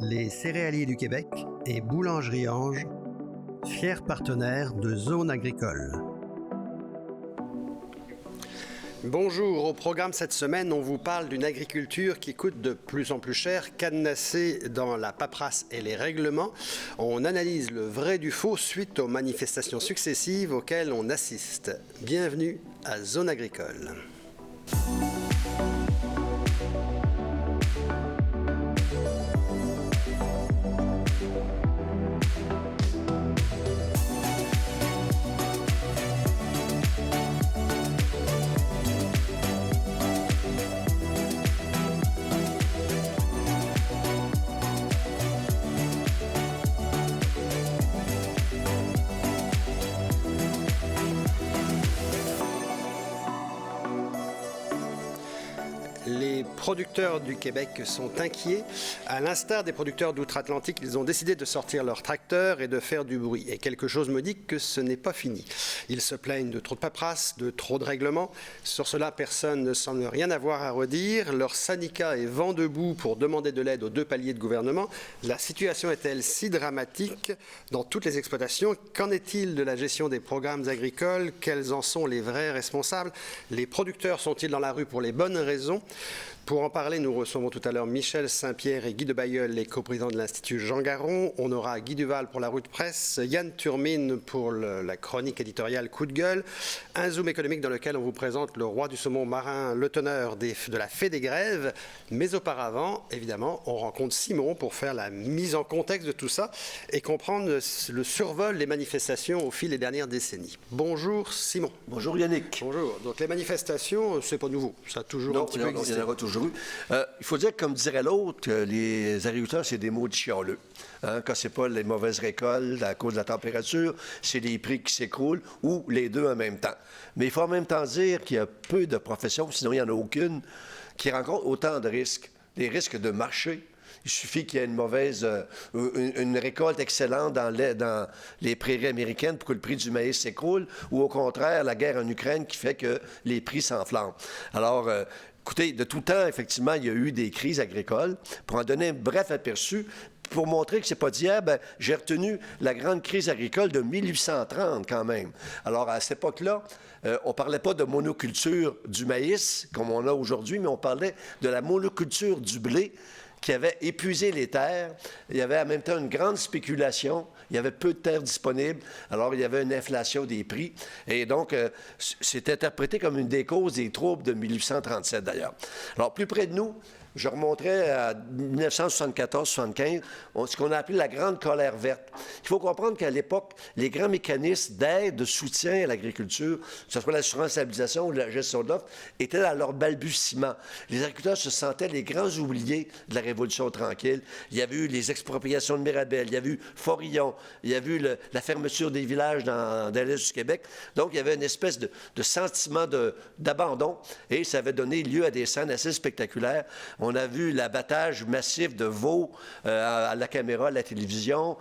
les Céréaliers du Québec et Boulangerie Ange, fiers partenaires de Zone Agricole. Bonjour, au programme cette semaine, on vous parle d'une agriculture qui coûte de plus en plus cher, cadenassée dans la paperasse et les règlements. On analyse le vrai du faux suite aux manifestations successives auxquelles on assiste. Bienvenue à Zone Agricole. Les producteurs du Québec sont inquiets. À l'instar des producteurs d'outre-Atlantique, ils ont décidé de sortir leurs tracteurs et de faire du bruit. Et quelque chose me dit que ce n'est pas fini. Ils se plaignent de trop de paperasse, de trop de règlements. Sur cela, personne ne semble rien avoir à redire. Leur syndicat est vent debout pour demander de l'aide aux deux paliers de gouvernement. La situation est-elle si dramatique dans toutes les exploitations? Qu'en est-il de la gestion des programmes agricoles? Quels en sont les vrais responsables? Les producteurs sont-ils dans la rue pour les bonnes raisons? Pour en parler, nous recevons tout à l'heure Michel Saint-Pierre et Guy de Bailleul, les coprésidents de l'Institut Jean Garon. On aura Guy Duval pour la rue de presse, Yann Turmine pour la chronique éditoriale Coup de gueule, un zoom économique dans lequel on vous présente le roi du saumon marin, le teneur de la fée des grèves. Mais auparavant, évidemment, on rencontre Simon pour faire la mise en contexte de tout ça et comprendre le survol des manifestations au fil des dernières décennies. Bonjour Simon. Bonjour Yannick. Bonjour. Donc les manifestations, c'est pas nouveau, ça a toujours un petit peu existé. Il y en aura toujours eu. Il faut dire, comme dirait l'autre, les agriculteurs, c'est des maudits chialeux. Quand c'est pas les mauvaises récoltes à cause de la température, c'est les prix qui s'écroulent ou les deux en même temps. Mais il faut en même temps dire qu'il y a peu de professions, sinon il n'y en a aucune, qui rencontrent autant de risques. Des risques de marché. Il suffit qu'il y ait une récolte excellente dans les prairies américaines pour que le prix du maïs s'écroule, ou au contraire, la guerre en Ukraine qui fait que les prix s'enflamment. Alors, écoutez, de tout temps, effectivement, il y a eu des crises agricoles. Pour en donner un bref aperçu, pour montrer que c'est pas d'hier, j'ai retenu la grande crise agricole de 1830 quand même. Alors, à cette époque-là, on parlait pas de monoculture du maïs, comme on a aujourd'hui, mais on parlait de la monoculture du blé, qui avait épuisé les terres. Il y avait en même temps une grande spéculation. Il y avait peu de terres disponibles. Alors, il y avait une inflation des prix. Et donc, c'est interprété comme une des causes des troubles de 1837, d'ailleurs. Alors, plus près de nous, je remonterai à 1974-75, ce qu'on a appelé la Grande Colère verte. Il faut comprendre qu'à l'époque, les grands mécanismes d'aide, de soutien à l'agriculture, que ce soit l'assurance stabilisation ou la gestion de l'offre, étaient dans leur balbutiement. Les agriculteurs se sentaient les grands oubliés de la Révolution tranquille. Il y avait eu les expropriations de Mirabel, il y avait eu Forillon, il y avait eu la fermeture des villages dans l'est du Québec. Donc, il y avait une espèce de sentiment d'abandon et ça avait donné lieu à des scènes assez spectaculaires. On a vu l'abattage massif de veaux à la caméra, à la télévision.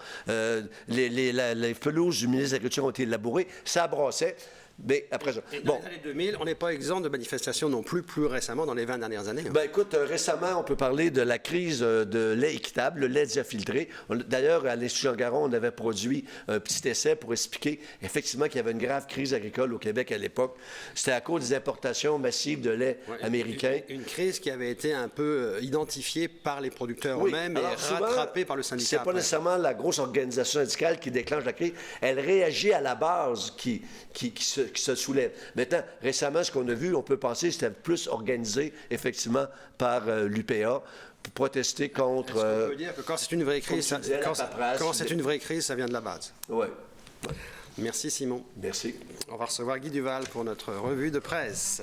Les pelouses du ministre de l'Agriculture ont été labourées. Ça brassait. Mais après ça. Et dans les années 2000, on n'est pas exempt de manifestations non plus récemment, dans les 20 dernières années. Écoute, récemment, on peut parler de la crise de lait équitable, le lait diafiltré. D'ailleurs, à l'Institut Jean Garon, on avait produit un petit essai pour expliquer effectivement qu'il y avait une grave crise agricole au Québec à l'époque. C'était à cause des importations massives de lait américain. Une crise qui avait été un peu identifiée par les producteurs eux-mêmes et rattrapée par le syndicat. C'est pas nécessairement la grosse organisation syndicale qui déclenche la crise. Elle réagit à la base qui se soulève. Maintenant, récemment, ce qu'on a vu, on peut penser que c'était plus organisé, effectivement, par l'UPA pour protester contre... Est-ce qu'on peut dire que quand c'est une vraie crise, une vraie crise, ça vient de la base? Oui. Merci, Simon. Merci. On va recevoir Guy Duval pour notre revue de presse.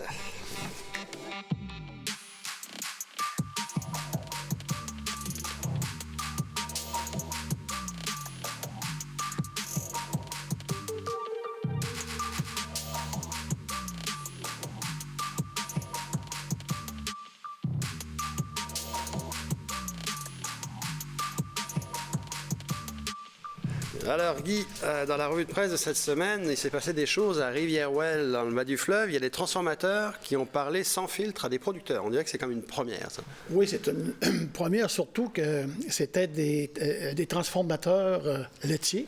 Alors Guy, dans la revue de presse de cette semaine, il s'est passé des choses à Rivière-Ouelle, dans le bas du fleuve. Il y a des transformateurs qui ont parlé sans filtre à des producteurs. On dirait que c'est comme une première, ça. Oui, c'est une première, surtout que c'était des transformateurs laitiers,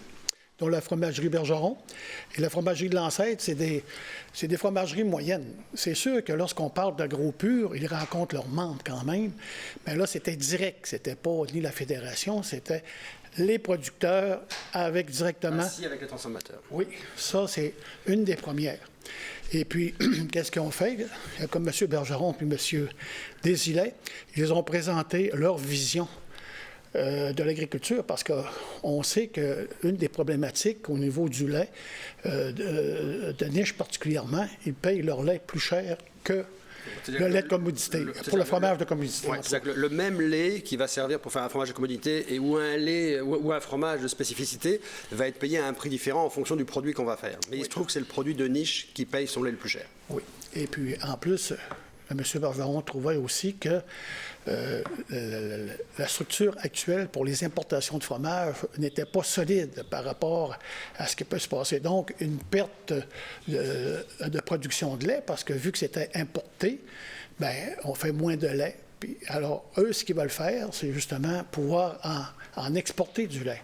dont la fromagerie Bergeron. Et la fromagerie de l'Ancêtre, c'est des fromageries moyennes. C'est sûr que lorsqu'on parle de gros purs, ils rencontrent leurs membres quand même. Mais là, c'était direct. C'était pas ni la fédération, c'était les producteurs avec directement... Ainsi avec les transformateurs. Oui, ça, c'est une des premières. Et puis, qu'est-ce qu'ils ont fait? Comme M. Bergeron puis M. Desilets, ils ont présenté leur vision de l'agriculture, parce qu'on sait qu'une des problématiques au niveau du lait, de niche particulièrement, ils payent leur lait plus cher que le lait de commodité, pour le fromage de commodité. Oui, c'est-à-dire que le même lait qui va servir pour faire un fromage de commodité et ou un lait ou un fromage de spécificité va être payé à un prix différent en fonction du produit qu'on va faire. Mais il se trouve que c'est le produit de niche qui paye son lait le plus cher. Oui. Et puis, en plus, M. Bergeron trouvait aussi que la structure actuelle pour les importations de fromage n'était pas solide par rapport à ce qui peut se passer. Donc, une perte de production de lait, parce que vu que c'était importé, bien, on fait moins de lait. Puis, alors, eux, ce qu'ils veulent faire, c'est justement pouvoir en exporter du lait.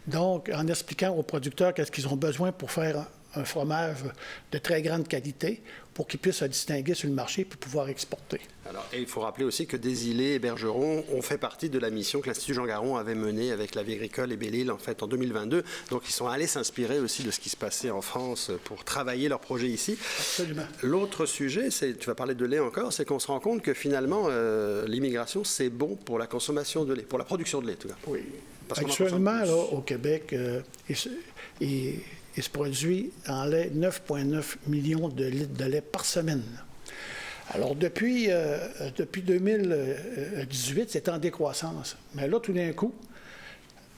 Donc, en expliquant aux producteurs qu'est-ce qu'ils ont besoin pour faire un fromage de très grande qualité pour qu'ils puissent se distinguer sur le marché et pouvoir exporter. Alors, et il faut rappeler aussi que Desilets et Bergeron ont fait partie de la mission que l'Institut Jean Garon avait menée avec la Vie agricole et Belle-Île en fait en 2022. Donc, ils sont allés s'inspirer aussi de ce qui se passait en France pour travailler leur projet ici. Absolument. L'autre sujet, tu vas parler de lait encore, c'est qu'on se rend compte que finalement, l'immigration, c'est bon pour la consommation de lait, pour la production de lait, en tout cas. Oui. Parce actuellement, là, au Québec, il se produit en lait 9,9 millions de litres de lait par semaine. Alors, depuis 2018, c'est en décroissance. Mais là, tout d'un coup,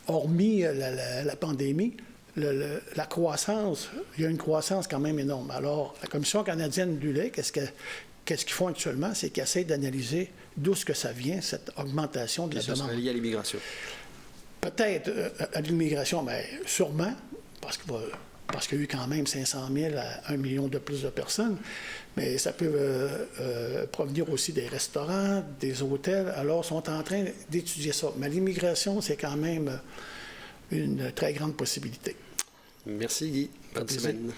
hormis la pandémie, la croissance, il y a une croissance quand même énorme. Alors, la Commission canadienne du lait, qu'est-ce qu'ils font actuellement? C'est qu'ils essaient d'analyser d'où est-ce que ça vient, cette augmentation de la demande. Ça serait lié à l'immigration. Peut-être à l'immigration, mais sûrement, parce qu'il y a eu quand même 500 000 à 1 million de plus de personnes, mais ça peut provenir aussi des restaurants, des hôtels. Alors, ils sont en train d'étudier ça. Mais l'immigration, c'est quand même une très grande possibilité. Merci Guy. Bonne semaine.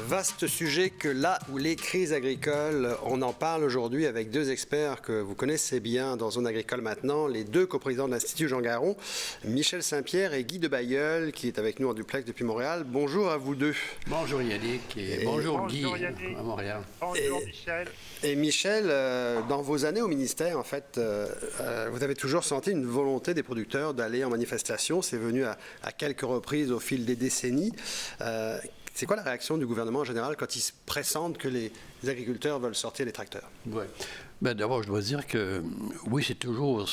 Vaste sujet que là où les crises agricoles, on en parle aujourd'hui avec deux experts que vous connaissez bien dans Zone Agricole maintenant, les deux coprésidents de l'Institut Jean Garon, Michel Saint-Pierre et Guy de Bailleul, qui est avec nous en duplex depuis Montréal. Bonjour à vous deux. Bonjour Yannick et bonjour Guy à Montréal. Bonjour Michel. Et Michel, dans vos années au ministère, en fait, vous avez toujours senti une volonté des producteurs d'aller en manifestation. C'est venu à quelques reprises au fil des décennies. C'est quoi la réaction du gouvernement en général quand il se pressente que les agriculteurs veulent sortir les tracteurs? Oui. Bien, d'abord, je dois dire que oui, c'est toujours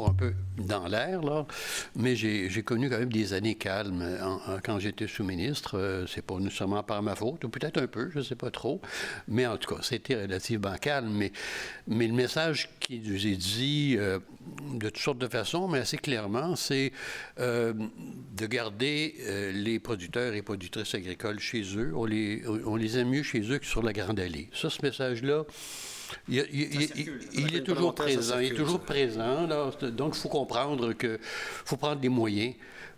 un peu dans l'air, là, mais j'ai connu quand même des années calmes quand j'étais sous-ministre. C'est pas nécessairement par ma faute, ou peut-être un peu, je ne sais pas trop, mais en tout cas, c'était relativement calme. Mais le message qui nous est dit de toutes sortes de façons, mais assez clairement, c'est de garder les producteurs et productrices agricoles chez eux. On les aime mieux chez eux que sur la Grande Allée. Ça, ce message-là, il est toujours présent. Il est toujours présent. Là. Donc, il faut comprendre qu'il faut prendre des moyens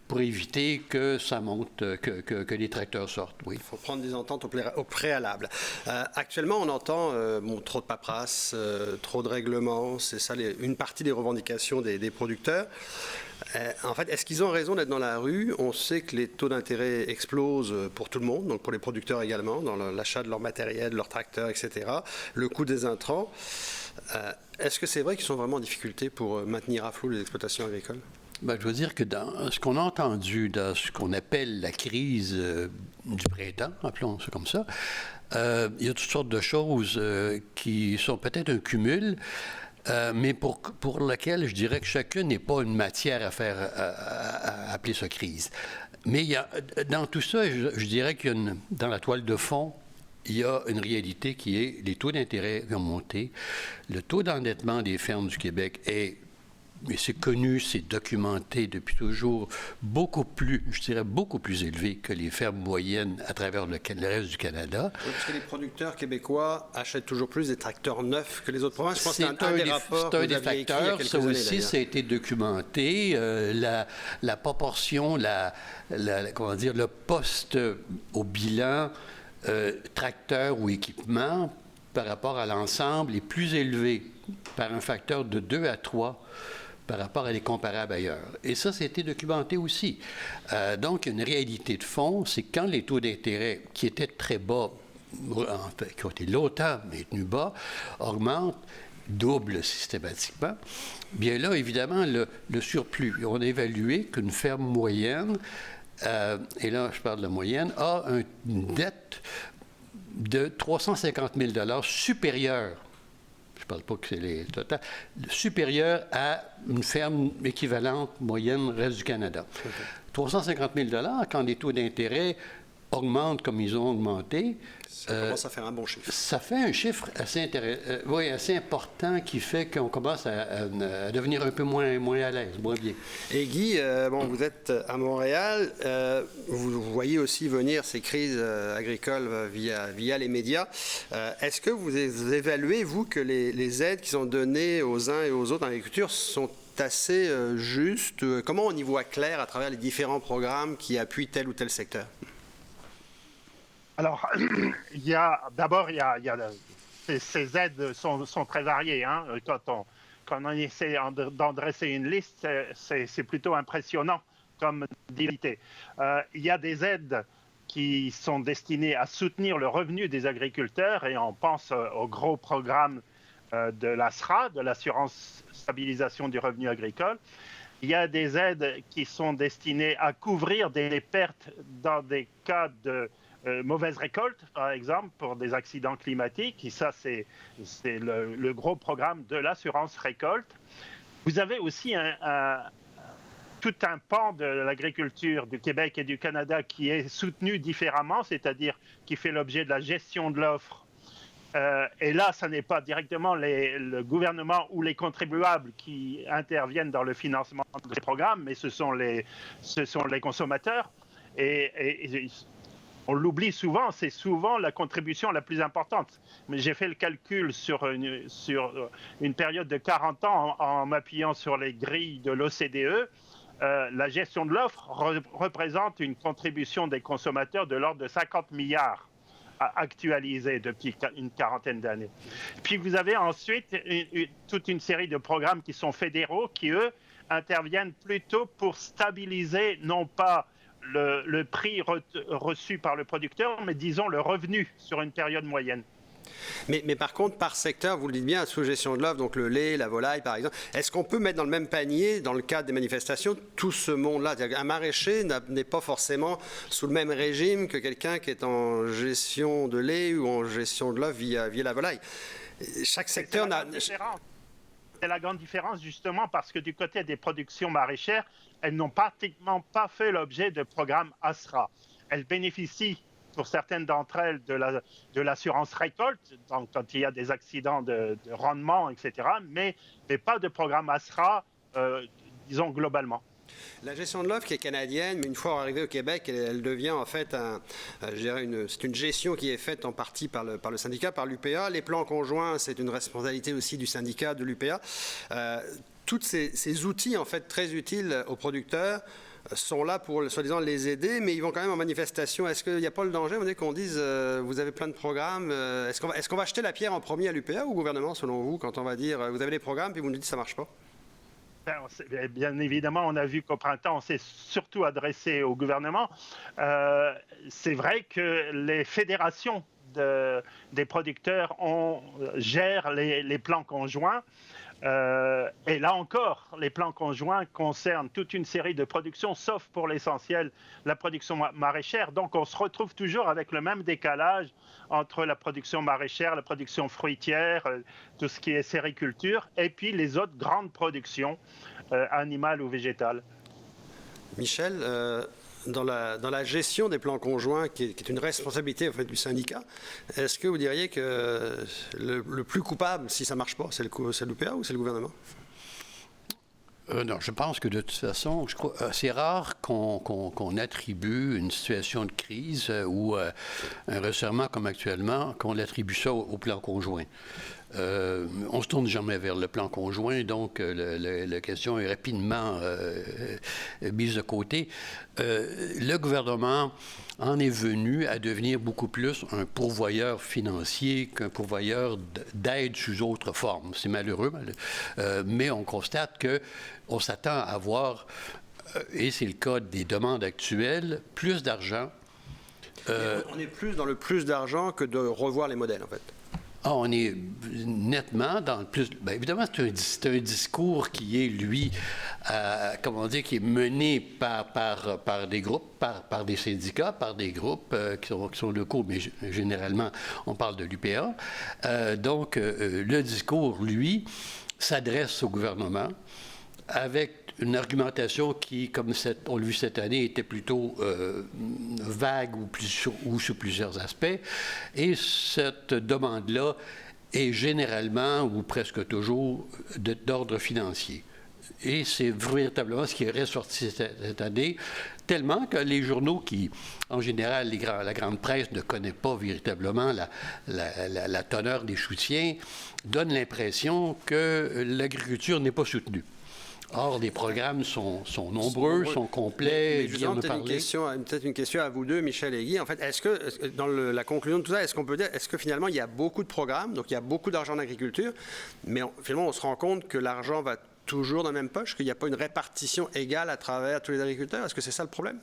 pour éviter que ça monte, que les tracteurs sortent. Oui. Il faut prendre des ententes au préalable. Actuellement, on entend trop de paperasse, trop de règlements. C'est ça une partie des revendications des producteurs. En fait, est-ce qu'ils ont raison d'être dans la rue? On sait que les taux d'intérêt explosent pour tout le monde, donc pour les producteurs également, dans l'achat de leur matériel, de leurs tracteurs, etc. Le coût des intrants. Est-ce que c'est vrai qu'ils sont vraiment en difficulté pour maintenir à flot les exploitations agricoles? Bien, je veux dire que dans ce qu'on a entendu dans ce qu'on appelle la crise du printemps, appelons ça comme ça, il y a toutes sortes de choses qui sont peut-être un cumul. mais pour laquelle je dirais que chacune n'est pas une matière à faire à appeler ça crise. Mais il y a, dans tout ça, je dirais dans la toile de fond, il y a une réalité qui est les taux d'intérêt qui ont monté. Le taux d'endettement des fermes du Québec est, mais c'est connu, c'est documenté depuis toujours, beaucoup plus élevé que les fermes moyennes à travers le reste du Canada. Oui, parce que les producteurs québécois achètent toujours plus des tracteurs neufs que les autres provinces. Je pense que c'est un des rapports c'est un que des vous aviez écrit il y a facteurs. quelques Ça années, aussi, d'ailleurs. ça a été documenté. La proportion, comment dire, le poste au bilan tracteur ou équipement par rapport à l'ensemble est plus élevé par un facteur de 2 à 3 par rapport à les comparables ailleurs. Et ça a été documenté aussi. Donc, une réalité de fond, c'est quand les taux d'intérêt, qui étaient très bas, en fait, qui ont été longtemps maintenus bas, augmentent, doublent systématiquement, bien là, évidemment, le surplus. On a évalué qu'une ferme moyenne, et là, je parle de la moyenne, a une dette de 350 000 supérieure. Je ne parle pas que c'est les total, supérieur à une ferme équivalente moyenne reste du Canada. Okay. 350 000 quand les taux d'intérêt augmentent comme ils ont augmenté. Ça commence à faire un bon chiffre. Ça fait un chiffre assez important qui fait qu'on commence à devenir un peu moins à l'aise, moins bien. Et Guy, vous êtes à Montréal. Vous voyez aussi venir ces crises agricoles via les médias. Est-ce que vous évaluez, vous, que les aides qui sont données aux uns et aux autres dans l'agriculture sont assez justes? Comment on y voit clair à travers les différents programmes qui appuient tel ou tel secteur? Alors, ces aides sont très variées. Hein. Quand on essaie d'en dresser une liste, c'est plutôt impressionnant comme diversité. Il y a des aides qui sont destinées à soutenir le revenu des agriculteurs, et on pense au gros programme de l'ASRA, de l'assurance stabilisation du revenu agricole. Il y a des aides qui sont destinées à couvrir des pertes dans des cas de mauvaise récolte, par exemple, pour des accidents climatiques. Et ça, c'est le gros programme de l'assurance récolte. Vous avez aussi tout un pan de l'agriculture du Québec et du Canada qui est soutenu différemment, c'est-à-dire qui fait l'objet de la gestion de l'offre. Et là, ce n'est pas directement le gouvernement ou les contribuables qui interviennent dans le financement de ces programmes, mais ce sont les consommateurs. Et on l'oublie souvent, c'est souvent la contribution la plus importante. Mais j'ai fait le calcul sur une période de 40 ans en m'appuyant sur les grilles de l'OCDE. La gestion de l'offre représente une contribution des consommateurs de l'ordre de 50 milliards actualisés depuis une quarantaine d'années. Puis vous avez ensuite toute une série de programmes qui sont fédéraux, qui, eux, interviennent plutôt pour stabiliser non pas le prix reçu par le producteur, mais disons le revenu sur une période moyenne. Mais par contre, par secteur, vous le dites bien, sous gestion de l'offre, donc le lait, la volaille par exemple, est-ce qu'on peut mettre dans le même panier, dans le cadre des manifestations, tout ce monde-là? Un maraîcher n'est pas forcément sous le même régime que quelqu'un qui est en gestion de lait ou en gestion de l'offre via la volaille. Chaque secteur n'a... C'est la grande différence, justement, parce que du côté des productions maraîchères, elles n'ont pratiquement pas fait l'objet de programmes ASRA. Elles bénéficient, pour certaines d'entre elles, de l'assurance récolte, donc quand il y a des accidents de rendement, etc., mais pas de programme ASRA, disons, globalement. La gestion de l'offre qui est canadienne, mais une fois arrivée au Québec, elle devient en fait c'est une gestion qui est faite en partie par le syndicat, par l'UPA. Les plans conjoints, c'est une responsabilité aussi du syndicat, de l'UPA. Tous ces outils, en fait, très utiles aux producteurs, sont là pour, soi-disant, les aider, mais ils vont quand même en manifestation. Est-ce qu'il n'y a pas le danger, qu'on dise, vous avez plein de programmes, est-ce qu'on va jeter la pierre en premier à l'UPA ou au gouvernement, selon vous, quand on va dire, vous avez des programmes, puis vous nous dites, ça ne marche pas? Bien évidemment, on a vu qu'au printemps, on s'est surtout adressé au gouvernement. C'est vrai que les fédérations des producteurs gèrent les plans conjoints. Et là encore, les plans conjoints concernent toute une série de productions, sauf pour l'essentiel la production maraîchère. Donc on se retrouve toujours avec le même décalage entre la production maraîchère, la production fruitière, tout ce qui est sériculture, et puis les autres grandes productions animales ou végétales. Michel, dans la gestion des plans conjoints, qui est une responsabilité en fait, du syndicat, est-ce que vous diriez que le plus coupable, si ça ne marche pas, c'est l'UPA ou c'est le gouvernement? Non, je pense que de toute façon, c'est rare qu'on attribue une situation de crise ou un resserrement comme actuellement, qu'on attribue ça au plan conjoint. On ne se tourne jamais vers le plan conjoint, donc la question est rapidement mise de côté. Le gouvernement en est venu à devenir beaucoup plus un pourvoyeur financier qu'un pourvoyeur d'aide sous autre forme. C'est malheureux, mais on constate qu'on s'attend à avoir, et c'est le cas des demandes actuelles, plus d'argent. On est plus dans le plus d'argent que de revoir les modèles, en fait. Ah, on est nettement dans le plus... Bien, évidemment, c'est un discours qui est, lui, qui est mené par des groupes, par des syndicats, par des groupes qui sont locaux, mais généralement, on parle de l'UPA. Donc, le discours, lui, s'adresse au gouvernement avec une argumentation qui, comme on l'a vu cette année, était plutôt vague ou sur plusieurs aspects. Et cette demande-là est généralement ou presque toujours d'ordre financier. Et c'est véritablement ce qui est ressorti cette année, tellement que les journaux qui, en général, la grande presse ne connaît pas véritablement la teneur des soutiens, donnent l'impression que l'agriculture n'est pas soutenue. Or, les programmes sont nombreux, sont complets. Mais peut-être une question à vous deux, Michel et Guy. En fait, est-ce que, dans la conclusion de tout ça, est-ce qu'on peut dire, est-ce que finalement, il y a beaucoup de programmes, donc il y a beaucoup d'argent en agriculture, mais finalement, on se rend compte que l'argent va toujours dans la même poche, qu'il n'y a pas une répartition égale à travers tous les agriculteurs? Est-ce que c'est ça le problème?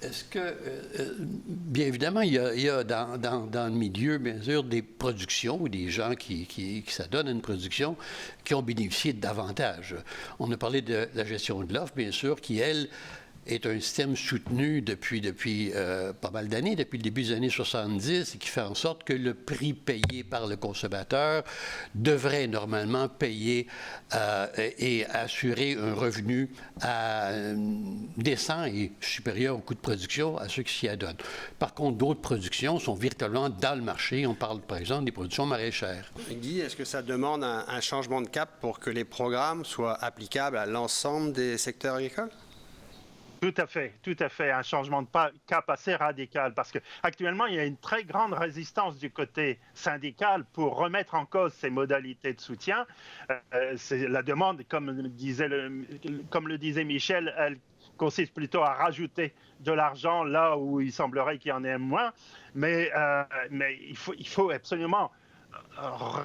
Est-ce que, bien évidemment, il y a dans le milieu, bien sûr, des productions ou des gens qui s'adonnent à une production qui ont bénéficié davantage. On a parlé de la gestion de l'offre, bien sûr, qui, elle, est un système soutenu depuis pas mal d'années, depuis le début des années 70, et qui fait en sorte que le prix payé par le consommateur devrait normalement payer et assurer un revenu décent et supérieur au coût de production à ceux qui s'y adonnent. Par contre, d'autres productions sont véritablement dans le marché. On parle, par exemple, des productions maraîchères. Guy, est-ce que ça demande un changement de cap pour que les programmes soient applicables à l'ensemble des secteurs agricoles? Tout à fait. Un changement de cap assez radical parce qu'actuellement, il y a une très grande résistance du côté syndical pour remettre en cause ces modalités de soutien. C'est la demande, comme le disait Michel, elle consiste plutôt à rajouter de l'argent là où il semblerait qu'il y en ait moins. Mais il faut absolument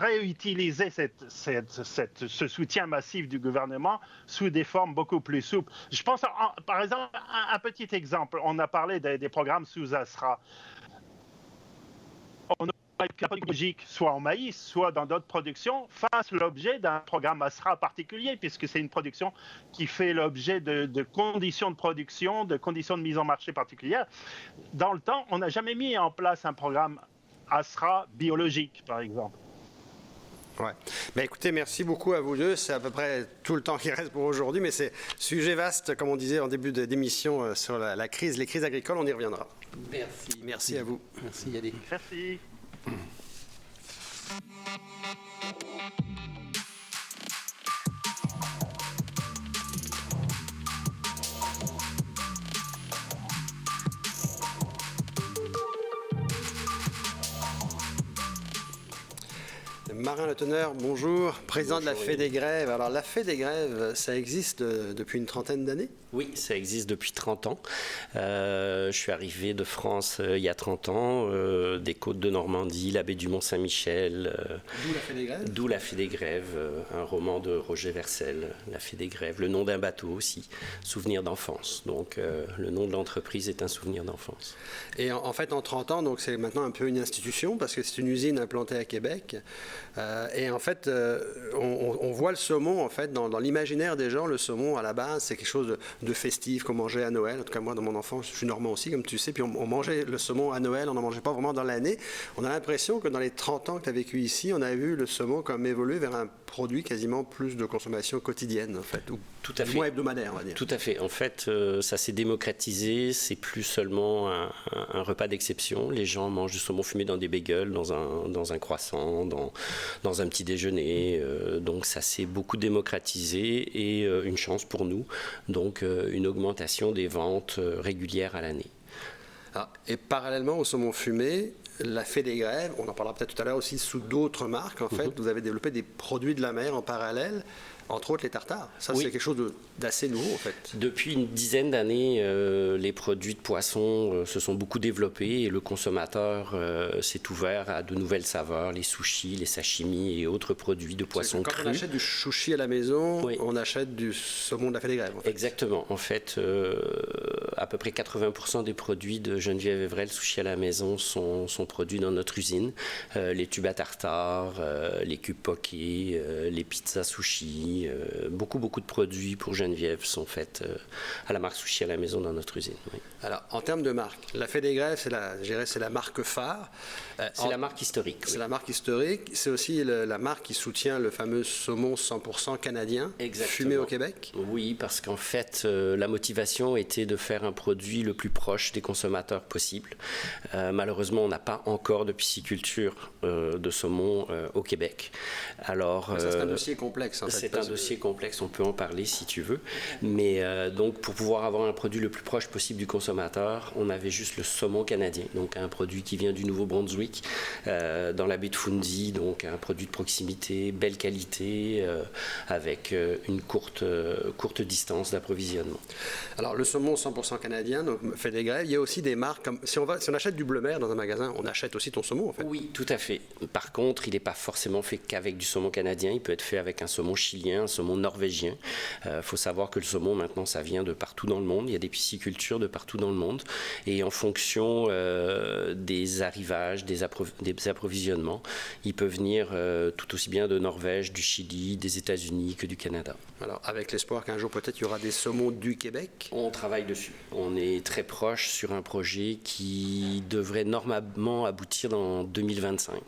réutiliser ce soutien massif du gouvernement sous des formes beaucoup plus souples. Je pense, par exemple, un petit exemple. On a parlé des programmes sous ASRA. On aurait pu biologique, soit en maïs, soit dans d'autres productions, fasse l'objet d'un programme ASRA particulier, puisque c'est une production qui fait l'objet de conditions de production, de conditions de mise en marché particulières. Dans le temps, on n'a jamais mis en place un programme ASRA biologique, par exemple. Ouais. Ben écoutez, merci beaucoup à vous deux. C'est à peu près tout le temps qui reste pour aujourd'hui, mais c'est sujet vaste, comme on disait en début d'émission, sur les crises agricoles. On y reviendra. Merci. Merci à vous. Merci, Yannick. Merci. Marin Le Teneur, bonjour, président de la Fédégrève. Alors la Fédégrève, ça existe depuis une trentaine d'années? Oui, ça existe depuis 30 ans. Je suis arrivé de France il y a 30 ans, des côtes de Normandie, la baie du Mont-Saint-Michel. D'où la Fédégrève? D'où la Fédégrève, un roman de Roger Vercel, la Fédégrève. Le nom d'un bateau aussi, souvenir d'enfance. Donc le nom de l'entreprise est un souvenir d'enfance. Et en fait, en 30 ans, donc c'est maintenant un peu une institution parce que c'est une usine implantée à Québec. Et en fait, on voit le saumon, en fait, dans l'imaginaire des gens, le saumon, à la base, c'est quelque chose de festif qu'on mangeait à Noël. En tout cas, moi, dans mon enfance, je suis normand aussi, comme tu sais, puis on mangeait le saumon à Noël, on n'en mangeait pas vraiment dans l'année. On a l'impression que dans les 30 ans que tu as vécu ici, on a vu le saumon comme évoluer vers un produit quasiment plus de consommation quotidienne, en fait, ou tout à fait. moins hebdomadaire, on va dire. Tout à fait. En fait, ça s'est démocratisé. C'est plus seulement un repas d'exception. Les gens mangent du saumon fumé dans des bagels, dans un croissant, dans un petit déjeuner. Donc, ça s'est beaucoup démocratisé et une chance pour nous. Donc, une augmentation des ventes régulières à l'année. Et parallèlement au saumon fumé, la Fédégrève, on en parlera peut-être tout à l'heure aussi sous d'autres marques, en fait, vous avez développé des produits de la mer en parallèle. Entre autres les tartares. Ça, oui. C'est quelque chose d'assez nouveau, en fait. Depuis une dizaine d'années, les produits de poisson se sont beaucoup développés et le consommateur s'est ouvert à de nouvelles saveurs, les sushis, les sashimi et autres produits de poisson cru. Quand on achète du sushi à la maison, oui. On achète du saumon de la Fédégrève, en fait. Exactement. En fait, à peu près 80% des produits de Geneviève Evrel Sushi à la maison sont produits dans notre usine. Les tubes à tartare, les cubes poké, les pizzas sushi, beaucoup de produits pour Geneviève sont faits à la marque Sushi à la maison dans notre usine. Oui. Alors, en termes de marque, la Fédégrève, c'est la marque phare. C'est la marque historique. C'est la marque historique. C'est aussi la marque qui soutient le fameux saumon 100% canadien, fumé au Québec. Oui, parce qu'en fait, la motivation était de faire un produit le plus proche des consommateurs possible. Malheureusement, on n'a pas encore de pisciculture de saumon au Québec. Alors, ça, c'est un dossier complexe. En fait, c'est un dossier complexe, on peut en parler si tu veux. Mais donc, pour pouvoir avoir un produit le plus proche possible du consommateur, on avait juste le saumon canadien, donc un produit qui vient du Nouveau-Brunswick, dans la baie de Fundy, donc un produit de proximité, belle qualité, avec une courte distance d'approvisionnement. Alors, le saumon 100% canadien, donc Fédégrève, il y a aussi des marques comme si on achète du bleu mer dans un magasin, on achète aussi ton saumon, en fait. Oui, tout à fait. Par contre, il n'est pas forcément fait qu'avec du saumon canadien, il peut être fait avec un saumon chilien, un saumon norvégien. Faut savoir que le saumon, maintenant, ça vient de partout dans le monde. Il y a des piscicultures de partout dans le monde. Et en fonction des arrivages, des approvisionnements, il peut venir tout aussi bien de Norvège, du Chili, des États-Unis que du Canada. Alors, avec l'espoir qu'un jour, peut-être, il y aura des saumons du Québec? On travaille dessus. On est très proche sur un projet qui devrait normalement aboutir dans 2025,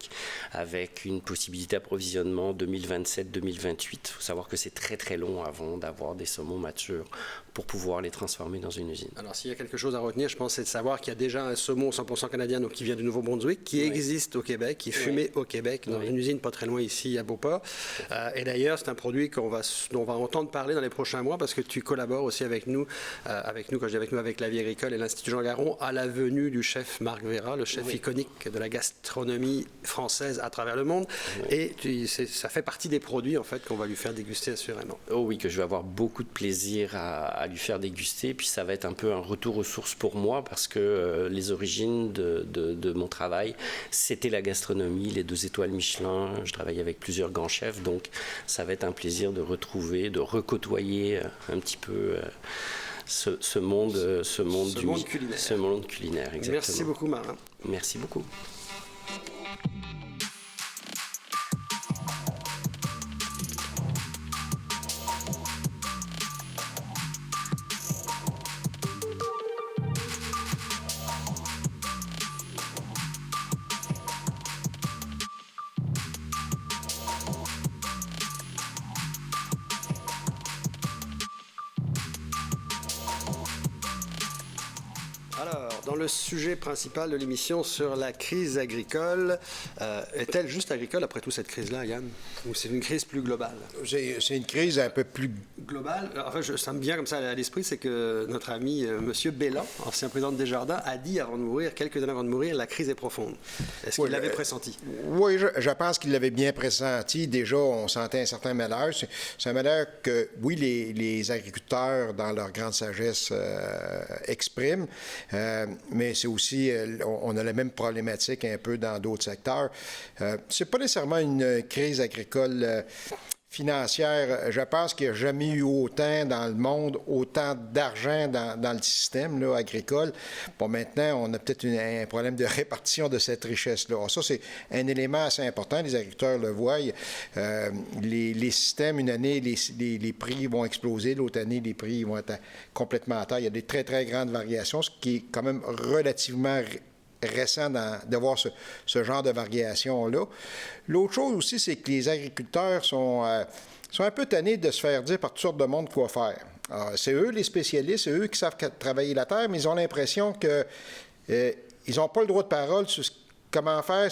avec une possibilité d'approvisionnement 2027-2028. Il faut savoir que c'est très très long avant d'avoir des saumons matures pour pouvoir les transformer dans une usine. Alors s'il y a quelque chose à retenir, je pense, c'est de savoir qu'il y a déjà un saumon 100% canadien, donc qui vient du Nouveau-Brunswick, qui existe au Québec, qui est fumé au Québec, dans une usine pas très loin ici à Beauport. Et d'ailleurs, c'est un produit dont on va entendre parler dans les prochains mois parce que tu collabores aussi avec nous, quand je dis avec nous, avec la Vie agricole et l'Institut Jean Garon, à la venue du chef Marc Vera, le chef iconique de la gastronomie française à travers le monde. Et ça fait partie des produits en fait qu'on va lui faire déguster assurément. Oh oui, que je vais avoir beaucoup de plaisir à lui faire déguster. Puis ça va être un peu un retour aux sources pour moi parce que les origines de mon travail, c'était la gastronomie, les 2 étoiles Michelin. Je travaille avec plusieurs grands chefs, donc ça va être un plaisir de retrouver, de recôtoyer un petit peu ce monde culinaire. Exactement. Merci beaucoup, Marin. Merci beaucoup. le sujet principal de l'émission sur la crise agricole. Est-elle juste agricole après tout cette crise-là, Yann? Ou c'est une crise plus globale? C'est une crise un peu plus globale. Enfin, ça me vient comme ça à l'esprit, c'est que notre ami M. Bellan, ancien président de Desjardins, a dit avant de mourir, quelques années avant de mourir, la crise est profonde. Est-ce qu'il l'avait pressenti? Oui, je pense qu'il l'avait bien pressenti. Déjà, on sentait un certain malheur. C'est un malheur que, oui, les agriculteurs, dans leur grande sagesse, expriment, mais c'est aussi, on a la même problématique un peu dans d'autres secteurs. C'est pas nécessairement une crise agricole financière. Je pense qu'il n'y a jamais eu autant dans le monde, autant d'argent dans le système là, agricole. Bon, maintenant, on a peut-être un problème de répartition de cette richesse-là. Alors, ça, c'est un élément assez important. Les agriculteurs le voient. Les systèmes, une année, les prix vont exploser. L'autre année, les prix vont être complètement à terre. Il y a des très, très grandes variations, ce qui est quand même relativement récent de voir ce genre de variation-là. L'autre chose aussi, c'est que les agriculteurs sont un peu tannés de se faire dire par toutes sortes de monde quoi faire. Alors, c'est eux les spécialistes, c'est eux qui savent travailler la terre, mais ils ont l'impression que ils n'ont pas le droit de parole sur comment faire.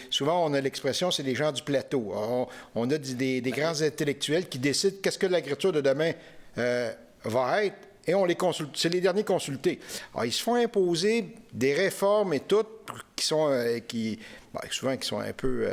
Souvent, on a l'expression, c'est les gens du plateau. Alors, on a des grands intellectuels qui décident qu'est-ce que l'agriculture de demain va être. Et on les consulte. C'est les derniers consultés. Alors, ils se font imposer des réformes et tout qui sont souvent qui sont un peu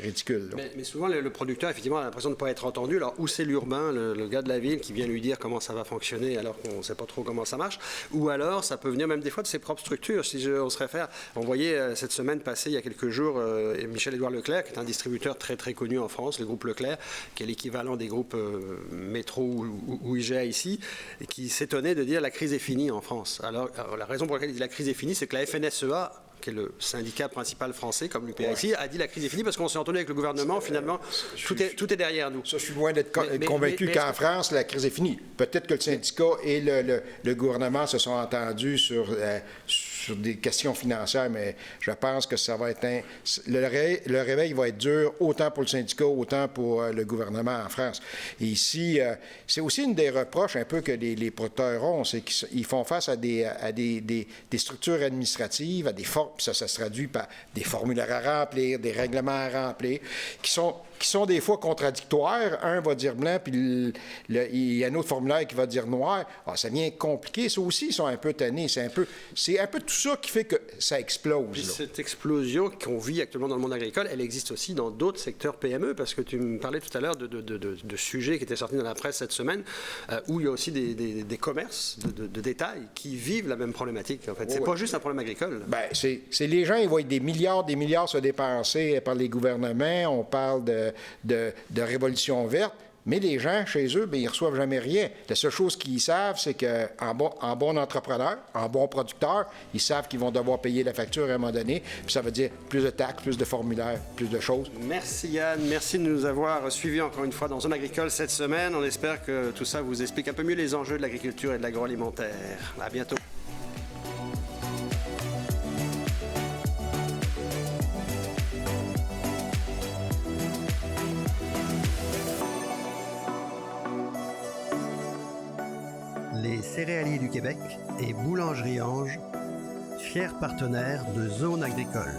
ridicules. Mais souvent, le producteur, effectivement, a l'impression de ne pas être entendu. Alors, ou c'est l'urbain, le gars de la ville, qui vient lui dire comment ça va fonctionner alors qu'on ne sait pas trop comment ça marche, ou alors ça peut venir même des fois de ses propres structures. Si on se réfère, on voyait cette semaine passée, il y a quelques jours, Michel-Édouard Leclerc, qui est un distributeur très très connu en France, le groupe Leclerc, qui est l'équivalent des groupes Métro ou IGA ici, et qui s'étonnait de dire la crise est finie en France. Alors la raison pour laquelle il dit la crise est finie, c'est que la FNSEA, qui est le syndicat principal français, comme l'UPA ici, a dit la crise est finie parce qu'on s'est entendu avec le gouvernement, finalement, tout est derrière nous. Ça, je suis loin d'être convaincu qu'en France, la crise est finie. Peut-être que le syndicat et le gouvernement se sont entendus sur des questions financières, mais je pense que ça va être le réveil va être dur, autant pour le syndicat, autant pour le gouvernement en France. Et ici, c'est aussi une des reproches un peu que les producteurs ont, c'est qu'ils font face à des structures administratives, à des ça se traduit par des formulaires à remplir, des règlements à remplir, qui sont des fois contradictoires. Un va dire blanc, puis il y a un autre formulaire qui va dire noir. Alors, ça devient compliqué. Ça aussi, ils sont un peu tannés. C'est un peu tout ça qui fait que ça explose. Puis cette explosion qu'on vit actuellement dans le monde agricole, elle existe aussi dans d'autres secteurs PME, parce que tu me parlais tout à l'heure de sujets qui étaient sortis dans la presse cette semaine, où il y a aussi des commerces de détail qui vivent la même problématique. En fait, c'est pas juste un problème agricole. Ben, c'est les gens, ils voient des milliards se dépenser par les gouvernements. On parle de révolution verte. Mais les gens, chez eux, bien, ils ne reçoivent jamais rien. La seule chose qu'ils savent, c'est qu'en bon entrepreneur, en bon producteur, ils savent qu'ils vont devoir payer la facture à un moment donné. Puis ça veut dire plus de taxes, plus de formulaires, plus de choses. Merci Yann. Merci de nous avoir suivis encore une fois dans Zone Agricole cette semaine. On espère que tout ça vous explique un peu mieux les enjeux de l'agriculture et de l'agroalimentaire. À bientôt. Les Céréaliers du Québec et Boulangerie Ange, fiers partenaires de Zone Agricole.